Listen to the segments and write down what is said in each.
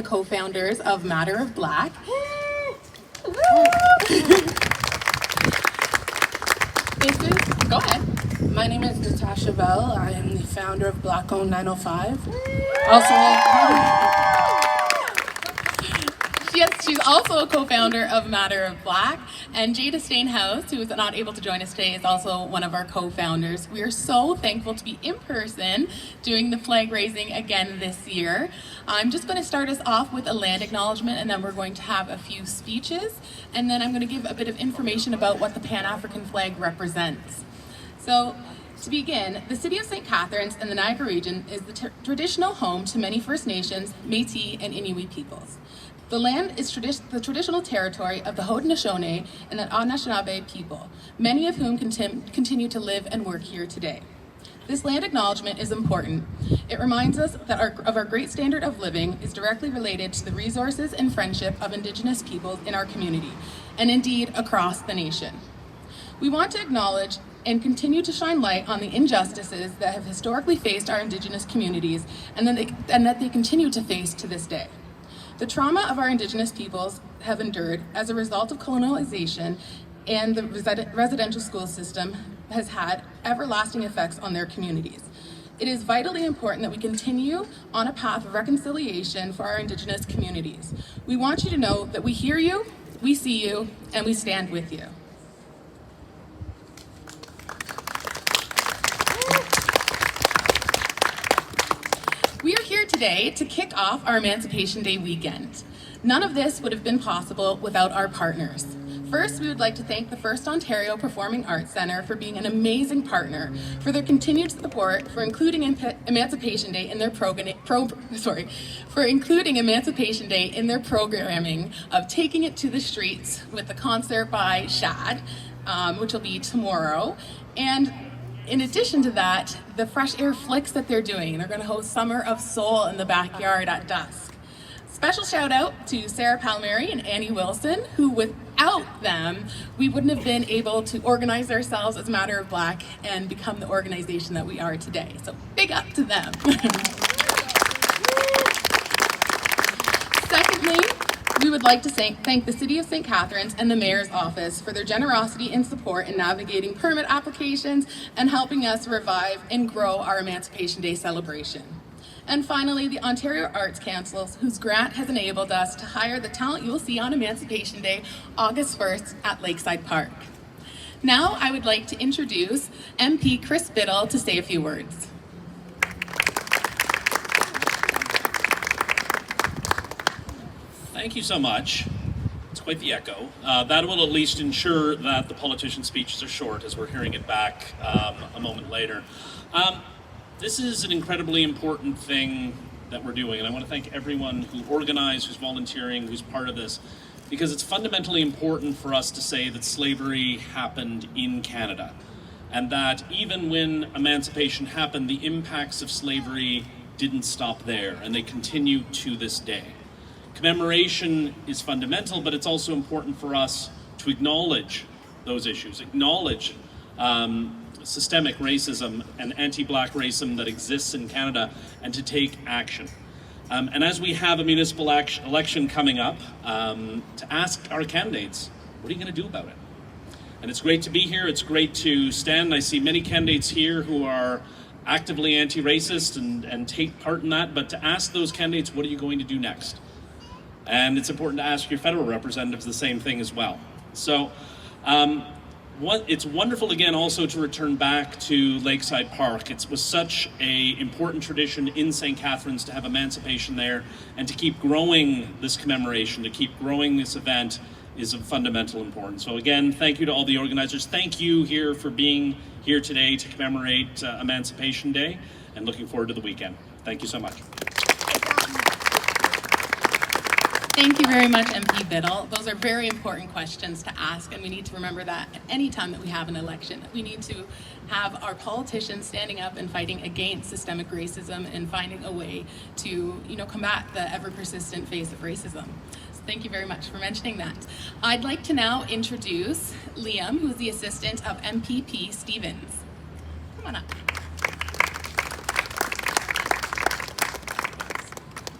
the co-founders of Matter of Black. Go ahead. My name is Natasha Bell. I am the founder of Black Owned 905. Also, Yes, she's also a co-founder of Matter of Black, and Jada Stainhouse, who is not able to join us today, is also one of our co-founders. We are so thankful to be in person doing the flag raising again this year. I'm just going to start us off with a land acknowledgement, and then we're going to have a few speeches, and then I'm going to give a bit of information about what the Pan-African flag represents. So, to begin, the city of St. Catharines and the Niagara region is the traditional home to many First Nations, Métis, and Inuit peoples. The land is the traditional territory of the Haudenosaunee and the Anishinaabe people, many of whom continue to live and work here today. This land acknowledgement is important. It reminds us that our great standard of living is directly related to the resources and friendship of Indigenous peoples in our community, and indeed across the nation. We want to acknowledge and continue to shine light on the injustices that have historically faced our Indigenous communities and that they continue to face to this day. The trauma of our Indigenous peoples have endured as a result of colonialization and the residential school system has had everlasting effects on their communities. It is vitally important that we continue on a path of reconciliation for our Indigenous communities. We want you to know that we hear you, we see you, and we stand with you. We are here today to kick off our Emancipation Day weekend. None of this would have been possible without our partners. First, we would like to thank the First Ontario Performing Arts Centre for being an amazing partner, for their continued support, for including Emancipation Day in their programming of Taking It to the Streets with the concert by Shad, which will be tomorrow. And in addition to that, the Fresh Air Flicks that they're doing. They're going to host Summer of Soul in the backyard at dusk. Special shout out to Sarah Palmieri and Annie Wilson, who without them, we wouldn't have been able to organize ourselves as Matter of Black and become the organization that we are today. So big up to them. Secondly, we would like to thank the City of St. Catharines and the Mayor's Office for their generosity and support in navigating permit applications and helping us revive and grow our Emancipation Day celebration. And finally, the Ontario Arts Council, whose grant has enabled us to hire the talent you will see on Emancipation Day, August 1st at Lakeside Park. Now, I would like to introduce MP Chris Biddle to say a few words. Thank you so much. It's quite the echo. That will at least ensure that the politicians' speeches are short, as we're hearing it back a moment later. This is an incredibly important thing that we're doing, and I want to thank everyone who organized, who's volunteering, who's part of this, because it's fundamentally important for us to say that slavery happened in Canada, and that even when emancipation happened, the impacts of slavery didn't stop there, and they continue to this day. Commemoration is fundamental, but it's also important for us to acknowledge those issues, acknowledge systemic racism and anti-Black racism that exists in Canada, and to take action. And as we have a municipal election coming up, to ask our candidates, what are you going to do about it? And it's great to be here, it's great to stand. I see many candidates here who are actively anti-racist and take part in that, but to ask those candidates, what are you going to do next? And it's important to ask your federal representatives the same thing as well. So it's wonderful again also to return back to Lakeside Park. It was such an important tradition in St. Catharines to have emancipation there, and to keep growing this commemoration, to keep growing this event is of fundamental importance. So again, thank you to all the organizers. Thank you here for being here today to commemorate Emancipation Day, and looking forward to the weekend. Thank you so much. Thank you very much, MP Biddle. Those are very important questions to ask, and we need to remember that at any time that we have an election. We need to have our politicians standing up and fighting against systemic racism and finding a way to, combat the ever-persistent face of racism. So thank you very much for mentioning that. I'd like to now introduce Liam, who's the assistant of MPP Stevens. Come on up.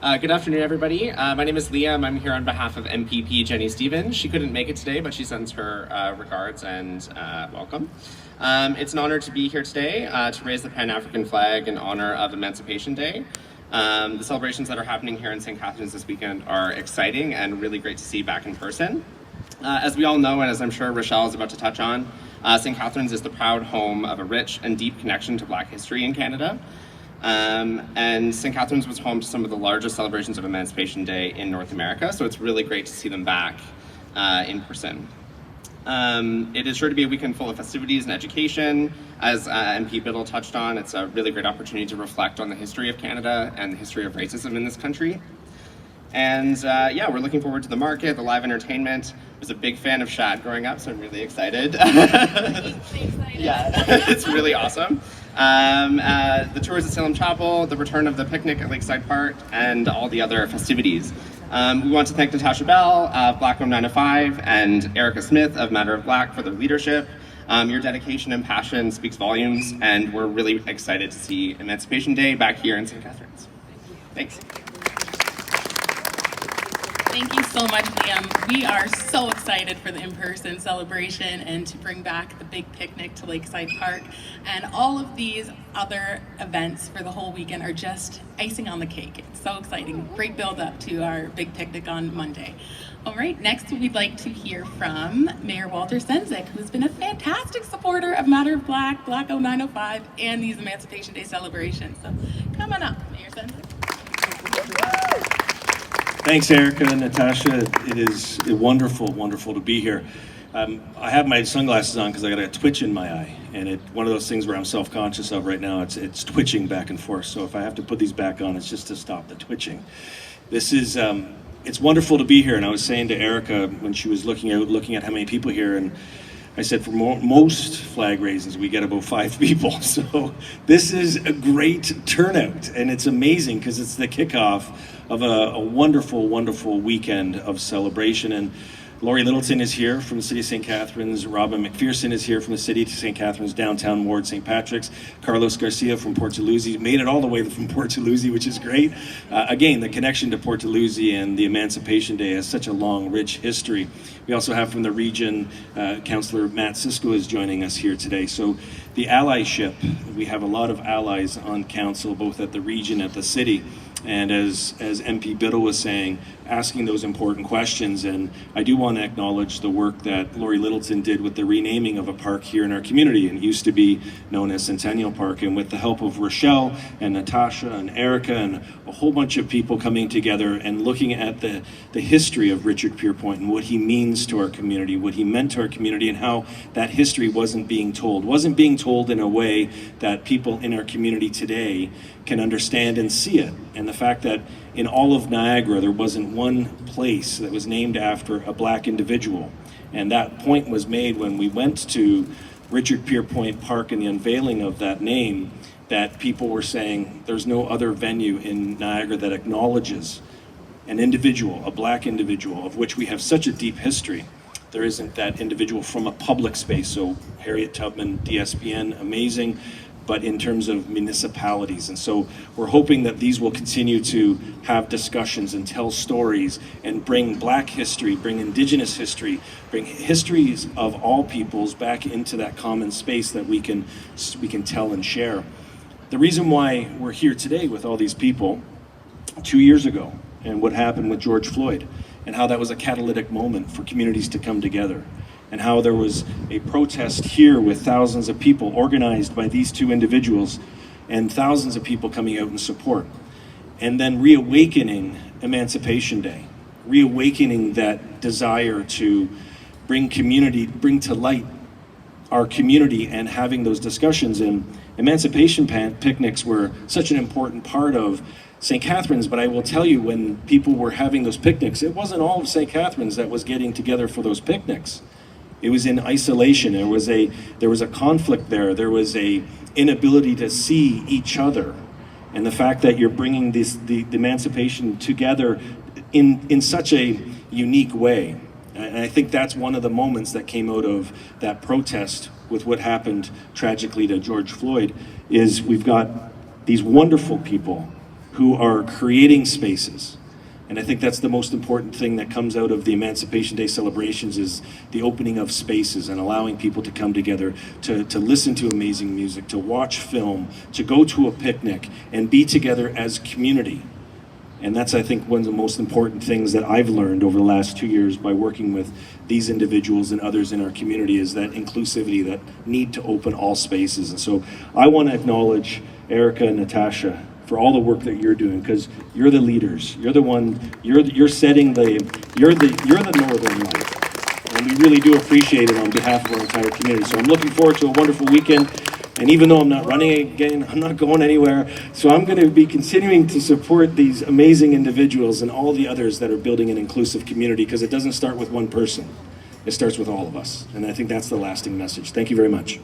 Good afternoon, everybody. My name is Liam. I'm here on behalf of MPP Jenny Stevens. She couldn't make it today, but she sends her regards and welcome. It's an honor to be here today to raise the Pan-African flag in honor of Emancipation Day. The celebrations that are happening here in St. Catharines this weekend are exciting and really great to see back in person. As we all know, and as I'm sure Rochelle is about to touch on, St. Catharines is the proud home of a rich and deep connection to Black history in Canada. And St. Catharines was home to some of the largest celebrations of Emancipation Day in North America, so it's really great to see them back in person. It is sure to be a weekend full of festivities and education. As MP Biddle touched on, it's a really great opportunity to reflect on the history of Canada and the history of racism in this country. And yeah, we're looking forward to the market, the live entertainment. I was a big fan of Shad growing up, so I'm really excited. Yeah, it's really awesome. The tours at Salem Chapel, the return of the picnic at Lakeside Park, and all the other festivities. We want to thank Natasha Bell of Black 905 and Erica Smith of Matter of Black for their leadership. Your dedication and passion speaks volumes, and we're really excited to see Emancipation Day back here in St. Catharines. Thanks. Thank you so much, Liam. We are so excited for the in-person celebration and to bring back the big picnic to Lakeside Park. And all of these other events for the whole weekend are just icing on the cake. It's so exciting. Great build up to our big picnic on Monday. All right, next we'd like to hear from Mayor Walter Sendzik, who's been a fantastic supporter of Matter of Black, Black 905, and these Emancipation Day celebrations. So come on up, Mayor Sendzik. Thanks, Erica and Natasha. It is wonderful, wonderful to be here. I have my sunglasses on because I got a twitch in my eye, and one of those things where I'm self-conscious of right now. It's twitching back and forth. So if I have to put these back on, it's just to stop the twitching. This is it's wonderful to be here. And I was saying to Erica when she was looking at how many people here, and I said for most flag raisins we get about 5 people. So this is a great turnout, and it's amazing because it's the kickoff of a wonderful, wonderful weekend of celebration. And Lori Littleton is here from the City of St. Catharines. Robin McPherson is here from the City of St. Catharines, downtown ward, St. Patrick's. Carlos Garcia from Port Dalhousie made it all the way from Port Dalhousie, which is great. Again, the connection to Port Dalhousie and the Emancipation Day has such a long, rich history. We also have from the region, Councillor Matt Sisko is joining us here today. So the allyship, we have a lot of allies on council, both at the region, at the city. And as MP Biddle was saying, asking those important questions. And I do want to acknowledge the work that Lori Littleton did with the renaming of a park here in our community. And it used to be known as Centennial Park. And with the help of Rochelle and Natasha and Erica and a whole bunch of people coming together and looking at the history of Richard Pierpoint and what he means to our community, what he meant to our community, and how that history wasn't being told in a way that people in our community today can understand and see it. And the fact that in all of Niagara there wasn't one place that was named after a Black individual. And that point was made when we went to Richard Pierpoint Park and the unveiling of that name, that people were saying there's no other venue in Niagara that acknowledges an individual, a Black individual, of which we have such a deep history. There isn't that individual from a public space. So Harriet Tubman, DSPN, amazing, but in terms of municipalities. And so we're hoping that these will continue to have discussions and tell stories and bring Black history, bring Indigenous history, bring histories of all peoples back into that common space that we can tell and share. The reason why we're here today with all these people, 2 years ago, and what happened with George Floyd, and how that was a catalytic moment for communities to come together, and how there was a protest here with thousands of people organized by these two individuals and thousands of people coming out in support. And then reawakening Emancipation Day, reawakening that desire to bring to light our community and having those discussions. And emancipation picnics were such an important part of St. Catharines, but I will tell you, when people were having those picnics, it wasn't all of St. Catharines that was getting together for those picnics. It was in isolation. There was a conflict there. There was a inability to see each other, and the fact that you're bringing the emancipation together in such a unique way. And I think that's one of the moments that came out of that protest with what happened tragically to George Floyd. Is we've got these wonderful people who are creating spaces. And I think that's the most important thing that comes out of the Emancipation Day celebrations is the opening of spaces and allowing people to come together to listen to amazing music, to watch film, to go to a picnic and be together as community. And that's, I think, one of the most important things that I've learned over the last 2 years by working with these individuals and others in our community is that inclusivity, that need to open all spaces. And so I want to acknowledge Erica and Natasha for all the work that you're doing, because you're the leaders. You're the one. You're setting the. You're the Northern Light, and we really do appreciate it on behalf of our entire community. So I'm looking forward to a wonderful weekend. And even though I'm not running again, I'm not going anywhere. So I'm going to be continuing to support these amazing individuals and all the others that are building an inclusive community, because it doesn't start with one person. It starts with all of us. And I think that's the lasting message. Thank you very much.